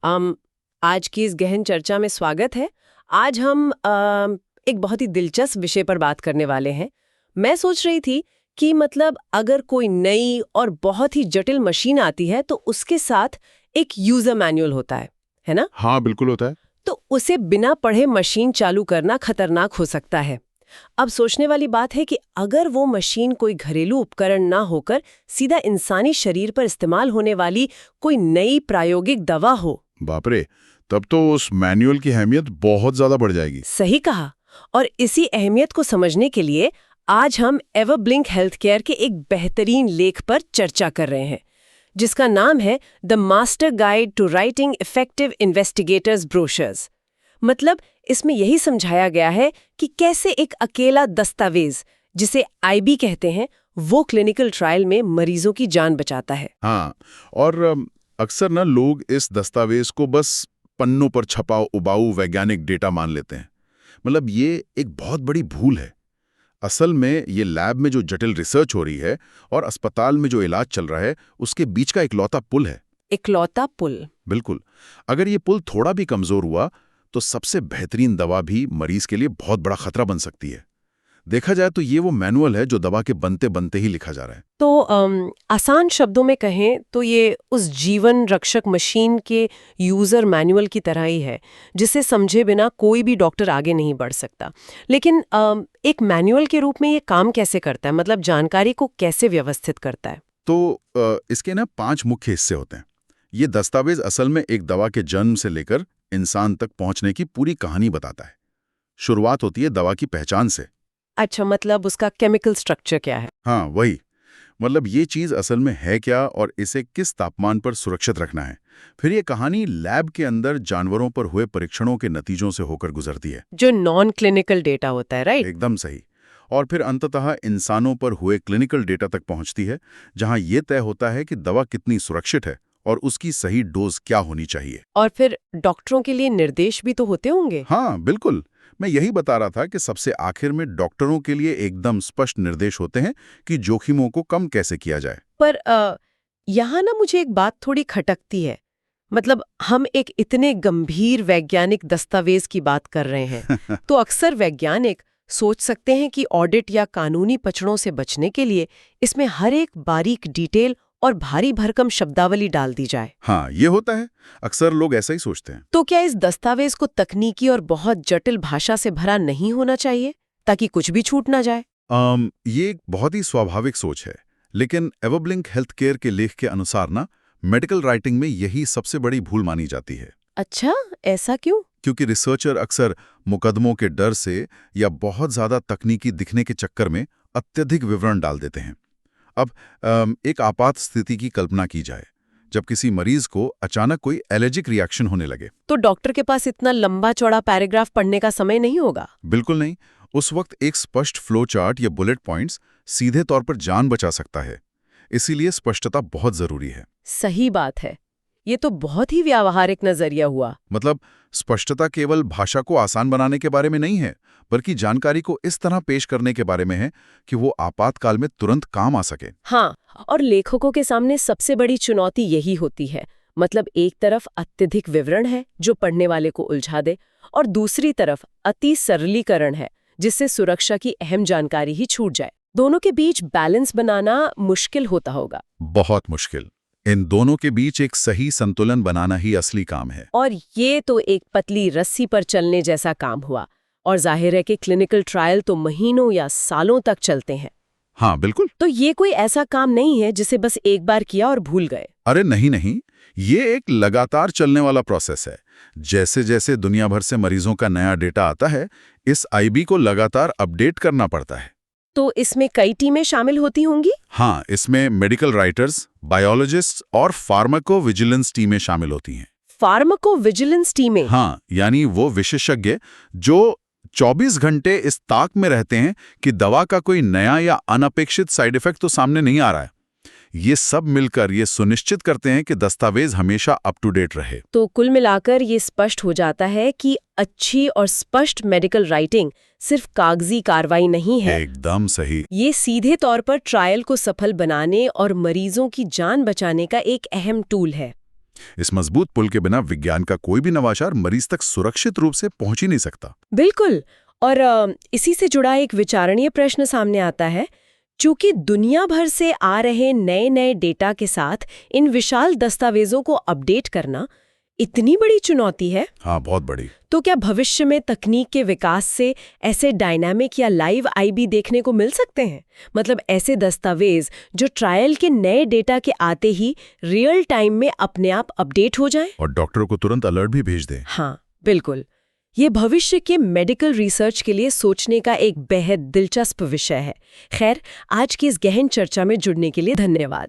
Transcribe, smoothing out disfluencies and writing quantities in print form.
आज की इस गहन चर्चा में स्वागत है। आज हम एक बहुत ही दिलचस्प विषय पर बात करने वाले हैं। मैं सोच रही थी कि मतलब अगर कोई नई और बहुत ही जटिल मशीन आती है तो उसके साथ एक यूजर मैनुअल होता है ना? हाँ, बिल्कुल होता है। तो उसे बिना पढ़े मशीन चालू करना खतरनाक हो सकता है। अब सोचने वाली बात है कि अगर वो मशीन कोई घरेलू उपकरण ना होकर सीधा इंसानी शरीर पर इस्तेमाल होने वाली कोई नई प्रायोगिक दवा हो। बाप रे, तब तो उस मैनुअल की अहमियत बहुत ज्यादा बढ़ जाएगी। सही कहा। और इसी अहमियत को समझने के लिए आज हम एवरब्लिंक हेल्थकेयर के एक बेहतरीन लेख पर चर्चा कर रहे हैं, जिसका नाम है the master guide to writing effective investigators brochures. मतलब इसमें यही समझाया गया है कि कैसे एक अकेला दस्तावेज, जिसे आईबी कहते हैं, वो क्लिनिकल ट्रायल में मरीजों की जान बचाता है। हाँ, और अक्सर ना लोग इस दस्तावेज को बस पन्नों पर छपा उबाऊ वैज्ञानिक डेटा मान लेते हैं। मतलब ये एक बहुत बड़ी भूल है। असल में ये लैब में जो जटिल रिसर्च हो रही है और अस्पताल में जो इलाज चल रहा है, उसके बीच का इकलौता पुल है। इकलौता पुल? बिल्कुल। अगर ये पुल थोड़ा भी कमजोर हुआ तो सबसे बेहतरीन दवा भी मरीज के लिए बहुत बड़ा खतरा बन सकती है। देखा जाए तो ये वो मैनुअल है जो दवा के बनते बनते ही लिखा जा रहा है। तो आसान शब्दों में कहें तो ये उस जीवन रक्षक मशीन के यूजर मैनुअल की तरह ही है, जिसे समझे बिना कोई भी डॉक्टर आगे नहीं बढ़ सकता। लेकिन एक मैनुअल के रूप में ये काम कैसे करता है? मतलब जानकारी को कैसे व्यवस्थित करता है? तो इसके ना 5 मुख्य हिस्से होते हैं। ये दस्तावेज असल में एक दवा के जन्म से लेकर इंसान तक पहुंचने की पूरी कहानी बताता है। शुरुआत होती है दवा की पहचान से। अच्छा, मतलब उसका केमिकल स्ट्रक्चर क्या है? हाँ, वही। मतलब ये चीज असल में है क्या और इसे किस तापमान पर सुरक्षित रखना है। फिर ये कहानी लैब के अंदर जानवरों पर हुए परीक्षणों के नतीजों से होकर गुजरती है। जो नॉन क्लिनिकल डेटा होता है, राइट? एकदम सही। और फिर अंततः इंसानों पर हुए क्लिनिकल डेटा तक पहुंचती है, जहां ये तय होता है कि दवा कितनी सुरक्षित है और उसकी सही डोज क्या होनी चाहिए। और फिर डॉक्टरों के लिए निर्देश भी तो होते होंगे? हाँ, बिल्कुल। मैं यही बता रहा था कि सबसे आखिर में डॉक्टरों के लिए एकदम स्पष्ट निर्देश होते हैं कि जोखिमों को कम कैसे किया जाए। पर यहाँ ना मुझे एक बात थोड़ी खटकती है। मतलब हम एक इतने गंभीर वैज्ञानिक दस्तावेज की बात कर रहे हैं तो अक्सर वैज्ञानिक सोच सकते हैं कि ऑडिट या कानूनी पचड़ों से बचने के लिए इसमें हर एक बारीक डिटेल और भारी भरकम शब्दावली डाल दी जाए। हाँ, ये होता है। अक्सर लोग ऐसा ही सोचते हैं। तो क्या इस दस्तावेज को तकनीकी और बहुत जटिल भाषा से भरा नहीं होना चाहिए ताकि कुछ भी छूट ना जाए? ये एक बहुत ही स्वाभाविक सोच है, लेकिन एवरब्लिंक हेल्थकेयर के लेख के अनुसार ना मेडिकल राइटिंग में यही सबसे बड़ी भूल मानी जाती है। अच्छा, ऐसा क्यों? क्योंकि रिसर्चर अक्सर मुकदमों के डर से या बहुत ज्यादा तकनीकी दिखने के चक्कर में अत्यधिक विवरण डाल देते हैं। अब एक आपात स्थिति की कल्पना की जाए, जब किसी मरीज को अचानक कोई एलर्जिक रिएक्शन होने लगे, तो डॉक्टर के पास इतना लंबा चौड़ा पैराग्राफ पढ़ने का समय नहीं होगा। बिल्कुल नहीं। उस वक्त एक स्पष्ट फ्लो चार्ट या बुलेट पॉइंट्स सीधे तौर पर जान बचा सकता है। इसीलिए स्पष्टता बहुत जरूरी है। सही बात है। ये तो बहुत ही व्यावहारिक नजरिया हुआ। मतलब स्पष्टता केवल भाषा को आसान बनाने के बारे में नहीं है, बल्कि जानकारी को इस तरह पेश करने के बारे में है कि वो आपातकाल में तुरंत काम आ सके। हाँ, और लेखकों के सामने सबसे बड़ी चुनौती यही होती है। मतलब एक तरफ अत्यधिक विवरण है जो पढ़ने वाले को उलझा दे, और दूसरी तरफ अति सरलीकरण है जिससे सुरक्षा की अहम जानकारी ही छूट जाए। दोनों के बीच बैलेंस बनाना मुश्किल होता होगा। बहुत मुश्किल। इन दोनों के बीच एक सही संतुलन बनाना ही असली काम है। और ये तो एक पतली रस्सी पर चलने जैसा काम हुआ। और जाहिर है कि क्लिनिकल ट्रायल तो महीनों या सालों तक चलते हैं। हाँ, बिल्कुल। तो ये कोई ऐसा काम नहीं है जिसे बस एक बार किया और भूल गए। अरे नहीं नहीं, ये एक लगातार चलने वाला प्रोसेस है। जैसे जैसे दुनिया भर से मरीजों का नया डेटा आता है, इस आईबी को लगातार अपडेट करना पड़ता है। तो इसमें कई टीमें शामिल होती होंगी? हाँ, इसमें मेडिकल राइटर्स, बायोलॉजिस्ट और फार्माकोविजिलेंस टीमें शामिल होती हैं। फार्माकोविजिलेंस टीमें? हाँ, यानी वो विशेषज्ञ जो 24 घंटे इस ताक में रहते हैं कि दवा का कोई नया या अनपेक्षित साइड इफेक्ट तो सामने नहीं आ रहा है। ये सब मिलकर ये सुनिश्चित करते हैं कि दस्तावेज हमेशा अप टू डेट रहे। तो कुल मिलाकर ये स्पष्ट हो जाता है कि अच्छी और स्पष्ट मेडिकल राइटिंग सिर्फ कागजी कार्रवाई नहीं है। एकदम सही। ये सीधे तौर पर ट्रायल को सफल बनाने और मरीजों की जान बचाने का एक अहम टूल है। इस मजबूत पुल के बिना विज्ञान का कोई भी नवाचार मरीज तक सुरक्षित रूप से पहुंच ही नहीं सकता। बिल्कुल। और इसी से जुड़ा एक विचारणीय प्रश्न सामने आता है। चूंकि दुनिया भर से आ रहे नए नए डेटा के साथ इन विशाल दस्तावेजों को अपडेट करना इतनी बड़ी चुनौती है। हाँ, बहुत बड़ी। तो क्या भविष्य में तकनीक के विकास से ऐसे डायनामिक या लाइव आईबी देखने को मिल सकते हैं? मतलब ऐसे दस्तावेज जो ट्रायल के नए डेटा के आते ही रियल टाइम में अपने आप अपडेट हो जाएं? और डॉक्टरों को तुरंत अलर्ट भी भेज दें। हाँ, बिल्कुल। ये भविष्य के मेडिकल रिसर्च के लिए सोचने का एक बेहद दिलचस्प विषय है। खैर, आज की इस गहन चर्चा में जुड़ने के लिए धन्यवाद।